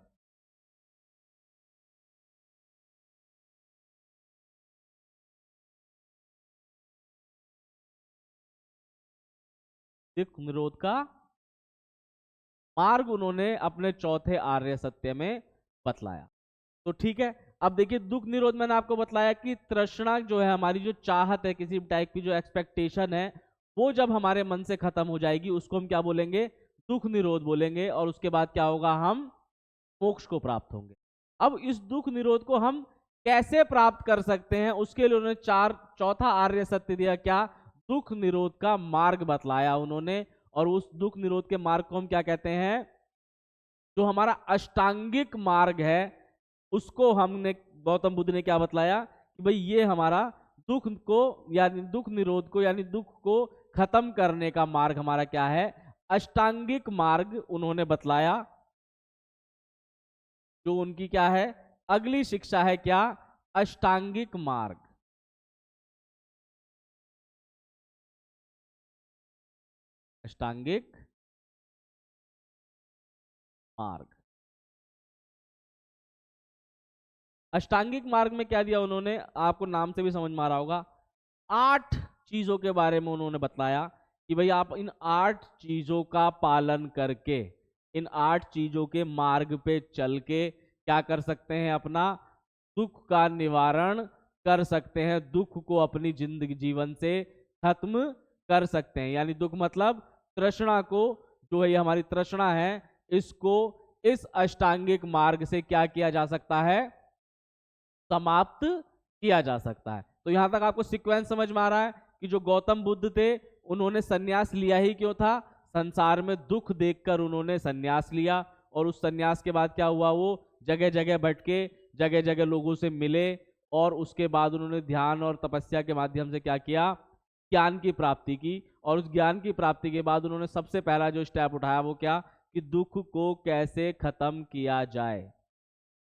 दुख निरोध का मार्ग उन्होंने अपने चौथे आर्य सत्य में बतलाया। तो ठीक है, अब देखिए दुख निरोध मैंने आपको बतलाया कि तृष्णा जो है, हमारी जो चाहत है, किसी टाइप की जो एक्सपेक्टेशन है, वो जब हमारे मन से खत्म हो जाएगी उसको हम क्या बोलेंगे, दुख निरोध बोलेंगे। और उसके बाद क्या होगा, हम मोक्ष को प्राप्त होंगे। अब इस दुख निरोध को हम कैसे प्राप्त कर सकते हैं, उसके लिए उन्होंने चौथा आर्य सत्य दिया, क्या, दुख निरोध का मार्ग बतलाया उन्होंने। और उस दुख निरोध के मार्ग को हम क्या कहते हैं, जो हमारा अष्टांगिक मार्ग है, उसको हमने गौतम बुद्ध ने क्या बतलाया कि भाई ये हमारा दुख को यानी दुख निरोध को यानी दुख को खत्म करने का मार्ग हमारा क्या है, अष्टांगिक मार्ग उन्होंने बतलाया। जो उनकी क्या है अगली शिक्षा है, क्या, अष्टांगिक मार्ग। अष्टांगिक मार्ग। अष्टांगिक मार्ग में क्या दिया उन्होंने, आपको नाम से भी समझ में आ रहा होगा, 8 चीजों के बारे में उन्होंने बतलाया कि भाई आप इन 8 चीजों का पालन करके, इन 8 चीजों के मार्ग पे चल के क्या कर सकते हैं, अपना दुख का निवारण कर सकते हैं, दुख को अपनी जिंदगी जीवन से खत्म कर सकते हैं। यानी दुख मतलब तृष्णा को, जो है ये हमारी तृष्णा है, इसको इस अष्टांगिक मार्ग से क्या किया जा सकता है, समाप्त किया जा सकता है। तो यहां तक आपको सीक्वेंस समझ में आ रहा है कि जो गौतम बुद्ध थे उन्होंने सन्यास लिया ही क्यों था, संसार में दुख देखकर उन्होंने सन्यास लिया, और उस सन्यास के बाद क्या हुआ, वो जगह जगह भटके, जगह जगह लोगों से मिले, और उसके बाद उन्होंने ध्यान और तपस्या के माध्यम से क्या किया, ज्ञान की प्राप्ति की। और उस ज्ञान की प्राप्ति के बाद उन्होंने सबसे पहला जो स्टेप उठाया वो क्या, कि दुख को कैसे खत्म किया जाए,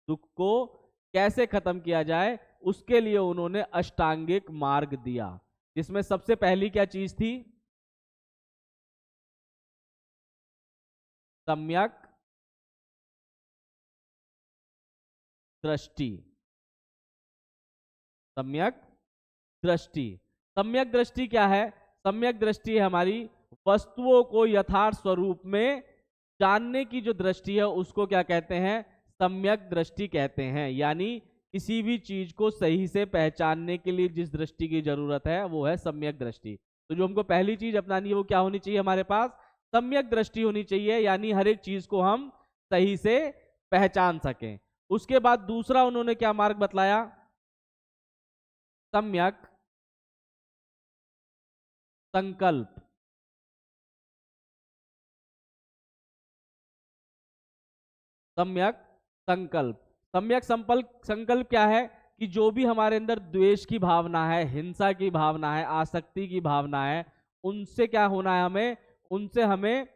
दुख को कैसे खत्म किया जाए, उसके लिए उन्होंने अष्टांगिक मार्ग दिया, जिसमें सबसे पहली क्या चीज थी, सम्यक दृष्टि। सम्यक दृष्टि। सम्यक दृष्टि क्या है, सम्यक दृष्टि है हमारी वस्तुओं को यथार्थ स्वरूप में जानने की जो दृष्टि है, उसको क्या कहते हैं, सम्यक दृष्टि कहते हैं। यानी किसी भी चीज को सही से पहचानने के लिए जिस दृष्टि की जरूरत है वो है सम्यक दृष्टि। तो जो हमको पहली चीज अपनानी है वो क्या होनी चाहिए, हमारे पास सम्यक दृष्टि होनी चाहिए, यानी हर एक चीज को हम सही से पहचान सकें। उसके बाद दूसरा उन्होंने क्या मार्ग बतलाया, सम्यक संकल्प। सम्यक संकल्प। सम्यक संकल्प, संकल्प क्या है कि जो भी हमारे अंदर द्वेष की भावना है, हिंसा की भावना है, आसक्ति की भावना है, उनसे क्या होना है, हमें उनसे हमें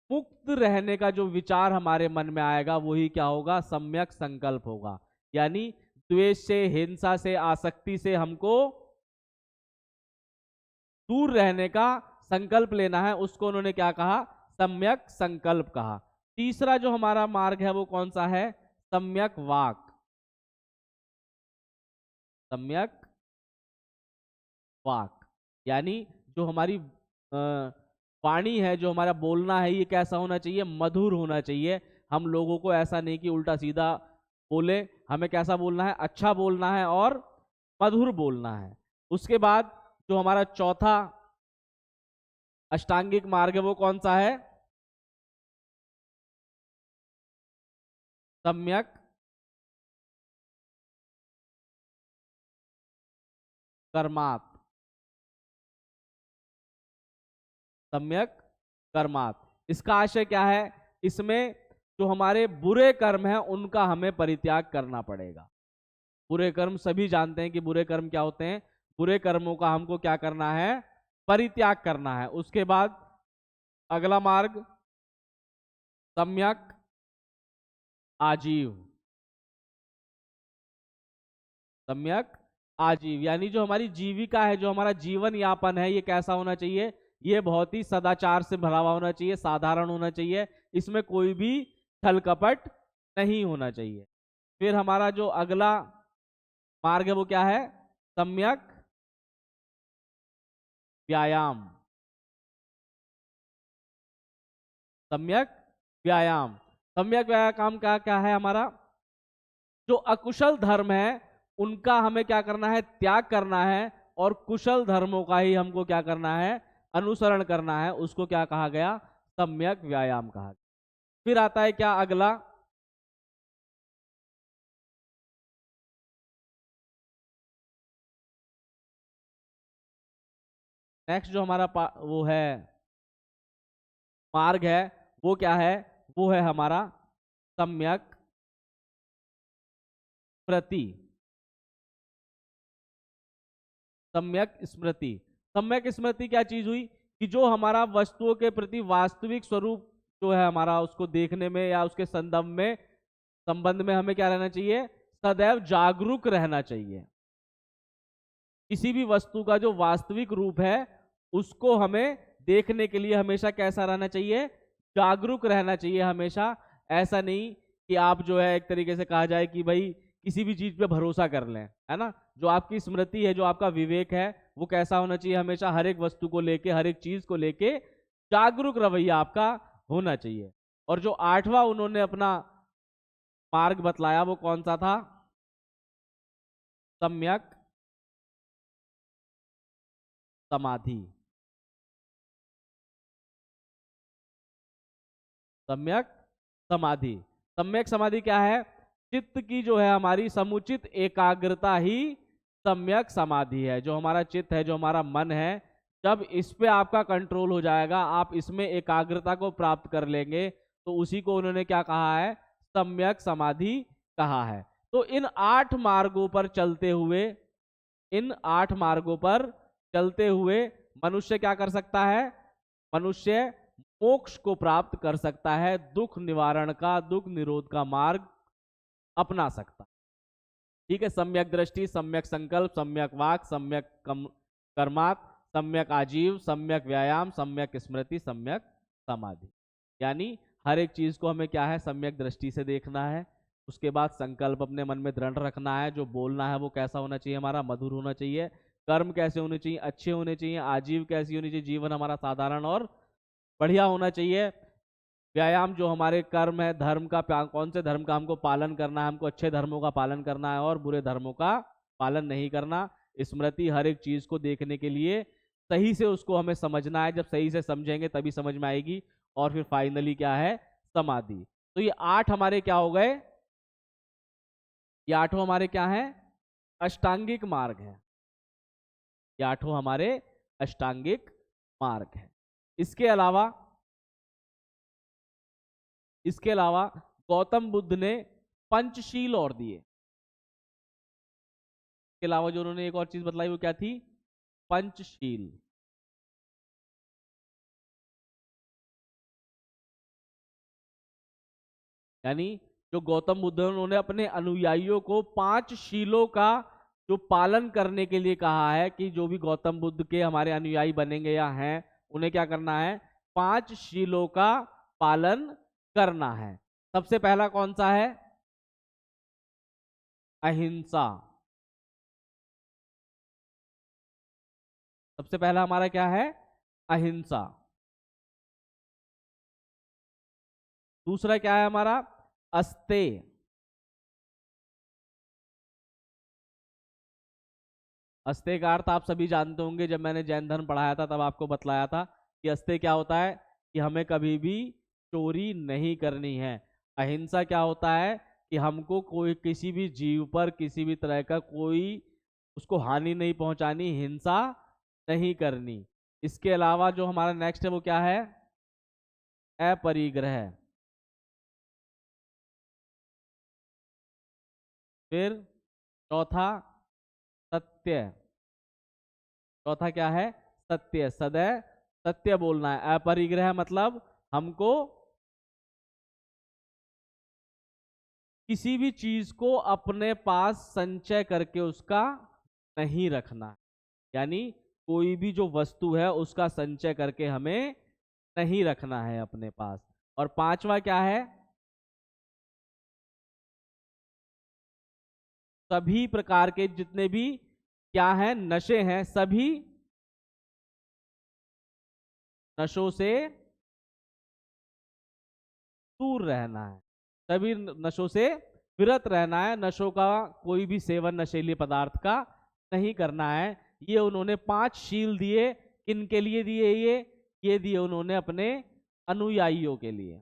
मुक्त रहने का जो विचार हमारे मन में आएगा वही क्या होगा, सम्यक संकल्प होगा। यानी द्वेष से, हिंसा से, आसक्ति से हमको दूर रहने का संकल्प लेना है, उसको उन्होंने क्या कहा, सम्यक संकल्प कहा। तीसरा जो हमारा मार्ग है वो कौन सा है, सम्यक वाक। सम्यक वाक यानी जो हमारी वाणी है, जो हमारा बोलना है, ये कैसा होना चाहिए, मधुर होना चाहिए। हम लोगों को ऐसा नहीं कि उल्टा सीधा बोले, हमें कैसा बोलना है, अच्छा बोलना है और मधुर बोलना है। उसके बाद जो हमारा चौथा अष्टांगिक मार्ग है वो कौन सा है, सम्यक कर्मात। सम्यक कर्मात, इसका आशय क्या है, इसमें जो हमारे बुरे कर्म हैं उनका हमें परित्याग करना पड़ेगा। बुरे कर्म सभी जानते हैं कि बुरे कर्म क्या होते हैं, बुरे कर्मों का हमको क्या करना है, परित्याग करना है। उसके बाद अगला मार्ग सम्यक आजीव। सम्यक आजीव यानी जो हमारी जीविका है, जो हमारा जीवन यापन है, ये कैसा होना चाहिए, ये बहुत ही सदाचार से भरा हुआ होना चाहिए, साधारण होना चाहिए, इसमें कोई भी छल कपट नहीं होना चाहिए। फिर हमारा जो अगला मार्ग है वो क्या है, सम्यक व्यायाम। सम्यक व्यायाम। सम्यक व्यायाम का क्या है, हमारा जो अकुशल धर्म है उनका हमें क्या करना है, त्याग करना है, और कुशल धर्मों का ही हमको क्या करना है, अनुसरण करना है। उसको क्या कहा गया, सम्यक व्यायाम कहा गया। फिर आता है क्या अगला, नेक्स्ट जो हमारा वो है मार्ग है वो क्या है, वो है हमारा सम्यक स्मृति। सम्यक स्मृति। सम्यक स्मृति क्या चीज हुई कि जो हमारा वस्तुओं के प्रति वास्तविक स्वरूप जो है हमारा, उसको देखने में या उसके संबंध में हमें क्या रहना चाहिए, सदैव जागरूक रहना चाहिए। किसी भी वस्तु का जो वास्तविक रूप है उसको हमें देखने के लिए हमेशा कैसा रहना चाहिए, जागरूक रहना चाहिए हमेशा। ऐसा नहीं कि आप जो है एक तरीके से कहा जाए कि भाई किसी भी चीज पे भरोसा कर लें, है ना। जो आपकी स्मृति है, जो आपका विवेक है, वो कैसा होना चाहिए, हमेशा हर एक वस्तु को लेके, हर एक चीज को लेके जागरूक रवैया आपका होना चाहिए। और जो 8वां उन्होंने अपना मार्ग बतलाया वो कौन सा था, सम्यक समाधि। सम्यक समाधि। सम्यक समाधि क्या है, चित्त की जो है हमारी समुचित एकाग्रता ही सम्यक समाधि है। जो हमारा चित्त है, जो हमारा मन है, जब इस पे आपका कंट्रोल हो जाएगा, आप इसमें एकाग्रता को प्राप्त कर लेंगे, तो उसी को उन्होंने क्या कहा है, सम्यक समाधि कहा है। तो इन 8 मार्गों पर चलते हुए, इन 8 मार्गों पर चलते हुए मनुष्य क्या कर सकता है, मनुष्य मोक्ष को प्राप्त कर सकता है, दुख निवारण का, दुख निरोध का मार्ग अपना सकता। ठीक है, सम्यक दृष्टि, सम्यक संकल्प, सम्यक वाक, सम्यक कर्मात, सम्यक आजीव, सम्यक व्यायाम, सम्यक स्मृति, सम्यक समाधि। यानी हर एक चीज को हमें क्या है, सम्यक दृष्टि से देखना है। उसके बाद संकल्प अपने मन में दृढ़ रखना है, जो बोलना है वो कैसा होना चाहिए, हमारा मधुर होना चाहिए। कर्म कैसे होने चाहिए, अच्छे होने चाहिए। आजीव कैसी होनी चाहिए, जीवन हमारा साधारण और बढ़िया होना चाहिए। व्यायाम जो हमारे कर्म है, धर्म का, कौन से धर्म का हमको पालन करना है, हमको अच्छे धर्मों का पालन करना है और बुरे धर्मों का पालन नहीं करना। स्मृति, हर एक चीज को देखने के लिए सही से उसको हमें समझना है, जब सही से समझेंगे तभी समझ में आएगी। और फिर फाइनली क्या है, समाधि। तो ये 8 हमारे क्या हो गए, ये 8 हमारे क्या है, अष्टांगिक मार्ग है। ये 8 हमारे अष्टांगिक मार्ग है। इसके अलावा गौतम बुद्ध ने पंचशील और दिए। इसके अलावा जो उन्होंने एक और चीज बतलाई वो क्या थी, पंचशील। यानी जो गौतम बुद्ध है उन्होंने अपने अनुयायियों को 5 शीलों का जो पालन करने के लिए कहा है कि जो भी गौतम बुद्ध के हमारे अनुयायी बनेंगे या हैं, उन्हें क्या करना है, 5 शीलों का पालन करना है। सबसे पहला कौन सा है, अहिंसा। सबसे पहला हमारा क्या है, अहिंसा। दूसरा क्या है हमारा, अस्तेय। अस्तेय का अर्थ आप सभी जानते होंगे, जब मैंने जैन धर्म पढ़ाया था तब आपको बतलाया था कि अस्तेय क्या होता है, कि हमें कभी भी चोरी नहीं करनी है। अहिंसा क्या होता है कि हमको कोई किसी भी जीव पर किसी भी तरह का कोई उसको हानि नहीं पहुंचानी, हिंसा नहीं करनी। इसके अलावा जो हमारा नेक्स्ट है वो क्या है, अपरिग्रह। फिर चौथा सत्य। चौथा क्या है, सत्य। सदैव सत्य बोलना है। अपरिग्रह मतलब हमको किसी भी चीज को अपने पास संचय करके उसका नहीं रखना। यानी कोई भी जो वस्तु है उसका संचय करके हमें नहीं रखना है अपने पास। और 5वां क्या है, सभी प्रकार के जितने भी क्या है, नशे हैं, सभी नशों से दूर रहना है, सभी नशों से विरत रहना है। नशों का कोई भी सेवन नशीले पदार्थ का नहीं करना है। ये उन्होंने 5 शील दिए। किन के लिए दिए ये दिए उन्होंने अपने अनुयायियों के लिए।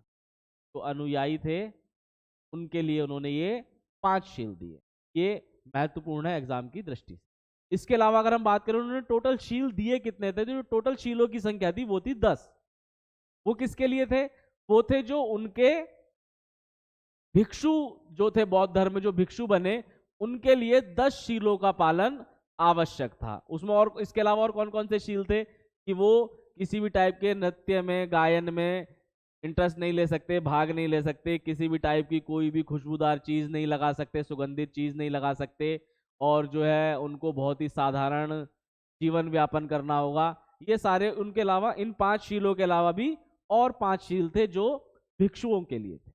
तो अनुयायी थे उनके लिए उन्होंने ये 5 शील दिए। ये महत्वपूर्ण है एग्जाम की दृष्टि से। इसके अलावा अगर हम बात करें उन्होंने टोटल शील दिए कितने थे, जो टोटल शीलों की संख्या थी वो थी 10। वो किसके लिए थे, वो थे जो उनके भिक्षु जो थे, बौद्ध धर्म में जो भिक्षु बने उनके लिए 10 शीलों का पालन आवश्यक था। उसमें और इसके अलावा और कौन कौन से शील थे कि वो किसी भी टाइप के नृत्य में, गायन में इंटरेस्ट नहीं ले सकते, भाग नहीं ले सकते, किसी भी टाइप की कोई भी खुशबूदार चीज नहीं लगा सकते, सुगंधित चीज नहीं लगा सकते, और जो है उनको बहुत ही साधारण जीवन व्यापन करना होगा। ये सारे उनके अलावा, इन 5 शीलों के अलावा भी और 5 शील थे जो भिक्षुओं के लिए थे।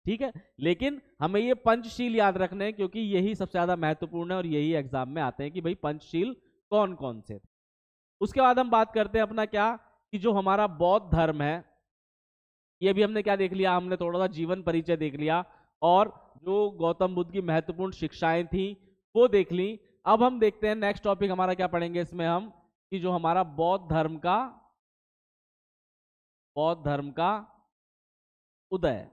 ठीक है, लेकिन हमें ये पंचशील याद रखने हैं क्योंकि यही सबसे ज्यादा महत्वपूर्ण है और यही एग्जाम में आते हैं कि भाई पंचशील कौन कौन से थे। उसके बाद हम बात करते हैं अपना क्या, कि जो हमारा बौद्ध धर्म है, ये भी हमने क्या देख लिया, हमने थोड़ा सा जीवन परिचय देख लिया और जो गौतम बुद्ध की महत्वपूर्ण शिक्षाएं थी वो देख ली। अब हम देखते हैं नेक्स्ट टॉपिक हमारा क्या पढ़ेंगे इसमें हम, कि जो हमारा बौद्ध धर्म का उदय।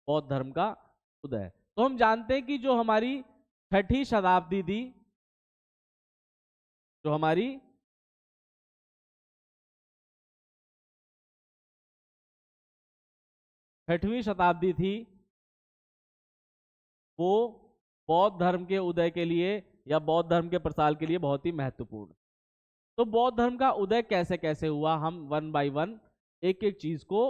बौद्ध धर्म का उदय, तो हम जानते हैं कि जो हमारी 6ठी शताब्दी थी, जो हमारी 6वीं शताब्दी थी, वो बौद्ध धर्म के उदय के लिए या बौद्ध धर्म के प्रसार के लिए बहुत ही महत्वपूर्ण। तो बौद्ध धर्म का उदय कैसे कैसे हुआ, हम वन बाय वन एक एक चीज को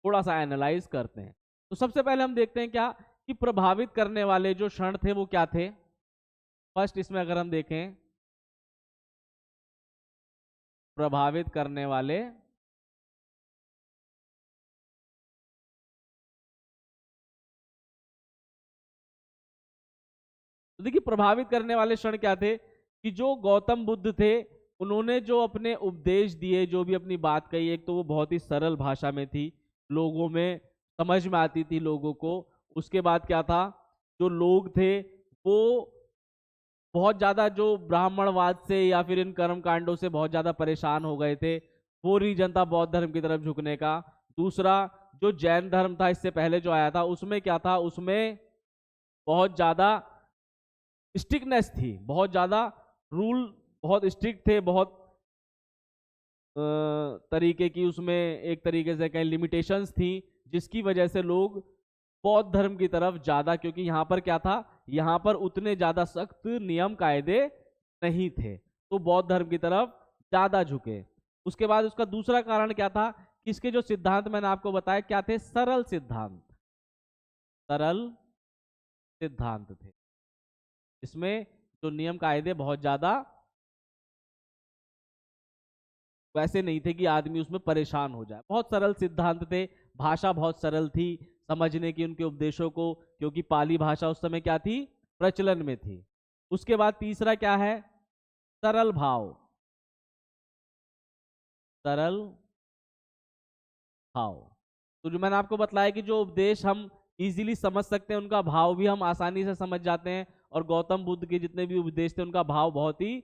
थोड़ा सा एनालाइज करते हैं। तो सबसे पहले हम देखते हैं क्या, कि प्रभावित करने वाले जो क्षण थे वो क्या थे। फर्स्ट इसमें अगर हम देखें, प्रभावित करने वाले तो देखिए प्रभावित करने वाले क्षण क्या थे, कि जो गौतम बुद्ध थे उन्होंने जो अपने उपदेश दिए, जो भी अपनी बात कही, एक तो वो बहुत ही सरल भाषा में थी, लोगों में समझ में आती थी लोगों को। उसके बाद क्या था, जो लोग थे वो बहुत ज्यादा जो ब्राह्मणवाद से या फिर इन कर्म कांडों से बहुत ज्यादा परेशान हो गए थे, वो रीजन था बौद्ध धर्म की तरफ झुकने का। दूसरा, जो जैन धर्म था इससे पहले जो आया था, उसमें क्या था, उसमें बहुत ज्यादा स्ट्रिक्टनेस थी, बहुत ज्यादा रूल बहुत स्ट्रिक्ट थे, बहुत तरीके की उसमें एक तरीके से कहीं लिमिटेशंस थी, जिसकी वजह से लोग बौद्ध धर्म की तरफ ज्यादा, क्योंकि यहाँ पर क्या था, यहाँ पर उतने ज्यादा सख्त नियम कायदे नहीं थे, तो बौद्ध धर्म की तरफ ज्यादा झुके। उसके बाद उसका दूसरा कारण क्या था, कि इसके जो सिद्धांत मैंने आपको बताया क्या थे, सरल सिद्धांत, सरल सिद्धांत थे। इसमें जो नियम कायदे बहुत ज्यादा वैसे नहीं थे कि आदमी उसमें परेशान हो जाए, बहुत सरल सिद्धांत थे, भाषा बहुत सरल थी समझने की उनके उपदेशों को, क्योंकि पाली भाषा उस समय क्या थी, प्रचलन में थी। उसके बाद तीसरा क्या है, सरल भाव, सरल भाव। तो जो मैंने आपको बताया कि जो उपदेश हम इजीली समझ सकते हैं, उनका भाव भी हम आसानी से समझ जाते हैं, और गौतम बुद्ध के जितने भी उपदेश थे उनका भाव बहुत ही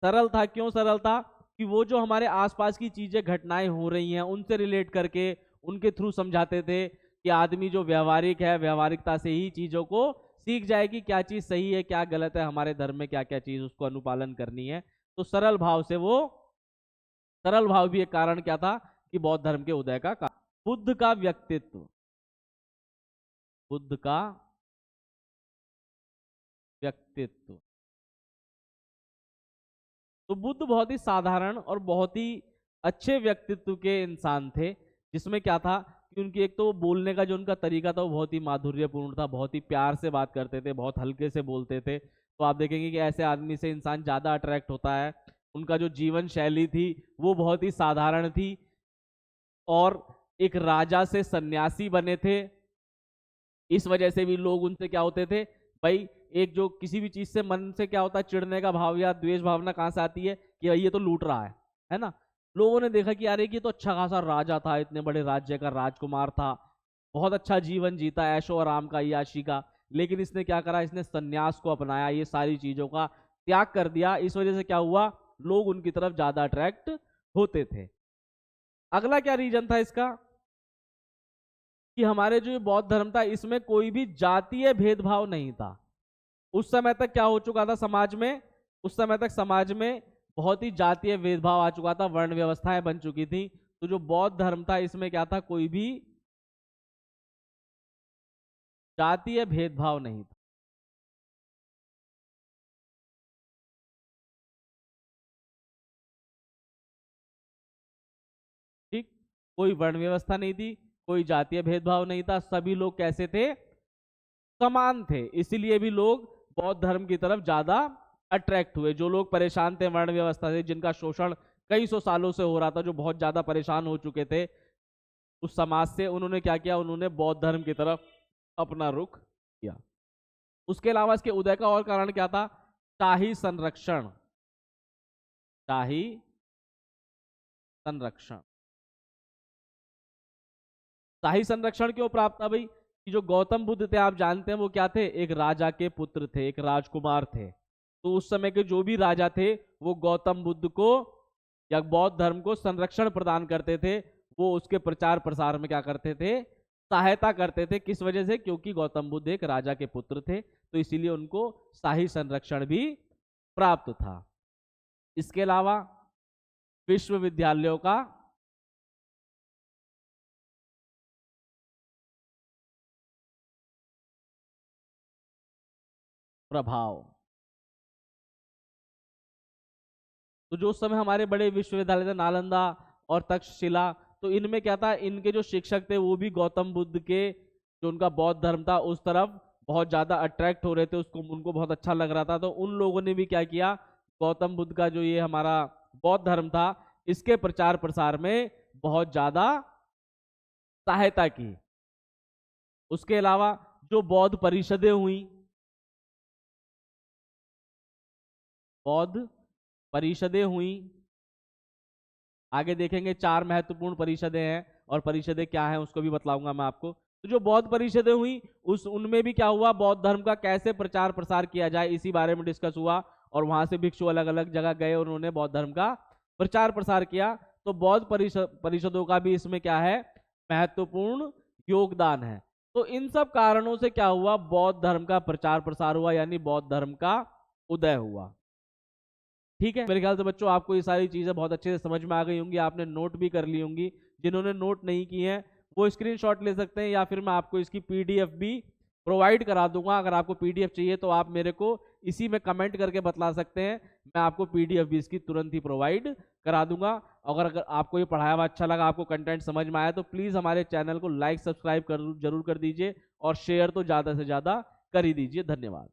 सरल था। क्यों सरल था, कि वो जो हमारे आसपास की चीजें, घटनाएं हो रही हैं, उनसे रिलेट करके उनके थ्रू समझाते थे कि आदमी जो व्यवहारिक है, व्यवहारिकता से ही चीजों को सीख जाए कि क्या चीज सही है, क्या गलत है, हमारे धर्म में क्या क्या चीज उसको अनुपालन करनी है। तो सरल भाव से वो, सरल भाव भी एक कारण क्या था, कि बौद्ध धर्म के उदय का कारण। बुद्ध का व्यक्तित्व, बुद्ध का व्यक्तित्व, तो बुद्ध बहुत ही साधारण और बहुत ही अच्छे व्यक्तित्व के इंसान थे, जिसमें क्या था कि उनकी एक तो बोलने का जो उनका तरीका था वो बहुत ही माधुर्यपूर्ण था, बहुत ही प्यार से बात करते थे, बहुत हल्के से बोलते थे। तो आप देखेंगे कि ऐसे आदमी से इंसान ज्यादा अट्रैक्ट होता है। उनका जो जीवन शैली थी वो बहुत ही साधारण थी, और एक राजा से सन्यासी बने थे, इस वजह से भी लोग उनसे क्या होते थे, भाई एक जो किसी भी चीज से मन से क्या होता है, चिढ़ने का भाव या द्वेष भावना कहां से आती है, कि भाई ये तो लूट रहा है ना। लोगों ने देखा कि यार ये तो अच्छा खासा राजा था, इतने बड़े राज्य का राजकुमार था, बहुत अच्छा जीवन जीता, ऐशो आराम का, याशी का, लेकिन इसने क्या करा, इसने सन्यास को अपनाया, ये सारी चीजों का त्याग कर दिया। इस वजह से क्या हुआ, लोग उनकी तरफ ज्यादा अट्रैक्ट होते थे। अगला क्या रीजन था इसका, कि हमारे जो बौद्ध धर्म था इसमें कोई भी जातीय भेदभाव नहीं था। उस समय तक क्या हो चुका था समाज में, उस समय तक समाज में बहुत ही जातीय भेदभाव आ चुका था, वर्ण व्यवस्थाएं बन चुकी थी। तो जो बौद्ध धर्म था इसमें क्या था, कोई भी जातीय भेदभाव नहीं था। ठीक, कोई वर्ण व्यवस्था नहीं थी, कोई जातीय भेदभाव नहीं था, सभी लोग कैसे थे, समान थे। इसीलिए भी लोग बौद्ध धर्म की तरफ ज्यादा अट्रैक्ट हुए। जो लोग परेशान थे वर्ण व्यवस्था से, जिनका शोषण कई सौ सालों से हो रहा था, जो बहुत ज्यादा परेशान हो चुके थे उस समाज से, उन्होंने क्या किया, उन्होंने बौद्ध धर्म की तरफ अपना रुख किया। उसके अलावा इसके उदय का और कारण क्या था, शाही संरक्षण। शाही संरक्षण, शाही संरक्षण क्यों प्राप्त था भाई, कि जो गौतम बुद्ध थे आप जानते हैं वो क्या थे, एक राजा के पुत्र थे, एक राजकुमार थे। तो उस समय के जो भी राजा थे वो गौतम बुद्ध को या बौद्ध धर्म को संरक्षण प्रदान करते थे। वो उसके प्रचार प्रसार में क्या करते थे, सहायता करते थे। किस वजह से, क्योंकि गौतम बुद्ध एक राजा के पुत्र थे, तो इसीलिए उनको शाही संरक्षण भी प्राप्त था। इसके अलावा विश्वविद्यालयों का प्रभाव। तो जो उस समय हमारे बड़े विश्वविद्यालय थे, नालंदा और तक्षशिला, तो इनमें क्या था, इनके जो शिक्षक थे वो भी गौतम बुद्ध के जो उनका बौद्ध धर्म था उस तरफ बहुत ज्यादा अट्रैक्ट हो रहे थे, उसको उनको बहुत अच्छा लग रहा था। तो उन लोगों ने भी क्या किया, गौतम बुद्ध का जो ये हमारा बौद्ध धर्म था इसके प्रचार प्रसार में बहुत ज्यादा सहायता की। उसके अलावा जो बौद्ध परिषदें हुई, बौद्ध परिषदें हुई, आगे देखेंगे 4 महत्वपूर्ण परिषदें हैं और परिषदें क्या हैं उसको भी बतलाऊंगा मैं आपको। तो जो बौद्ध परिषदें हुई उनमें भी क्या हुआ, बौद्ध धर्म का कैसे प्रचार प्रसार किया जाए इसी बारे में डिस्कस हुआ। और वहां से भिक्षु अलग अलग जगह गए और उन्होंने बौद्ध धर्म का प्रचार प्रसार किया। तो बौद्ध परिषदों का भी इसमें क्या है, महत्वपूर्ण योगदान है। तो इन सब कारणों से क्या हुआ, बौद्ध धर्म का प्रचार प्रसार हुआ, यानी बौद्ध धर्म का उदय हुआ। ठीक है, मेरे ख्याल से बच्चों आपको ये सारी चीजें बहुत अच्छे से समझ में आ गई होंगी, आपने नोट भी कर ली होंगी। जिन्होंने नोट नहीं की है वो स्क्रीनशॉट ले सकते हैं, या फिर मैं आपको इसकी पीडीएफ भी प्रोवाइड करा दूंगा। अगर आपको पीडीएफ चाहिए तो आप मेरे को इसी में कमेंट करके बतला सकते हैं, मैं आपको पीडीएफ भी इसकी तुरंत ही प्रोवाइड करा दूंगा। अगर आपको ये पढ़ाया हुआ अच्छा लगा, आपको कंटेंट समझ में आया, तो प्लीज हमारे चैनल को लाइक सब्सक्राइब जरूर कर दीजिए और शेयर तो ज्यादा से ज्यादा कर ही दीजिए। धन्यवाद।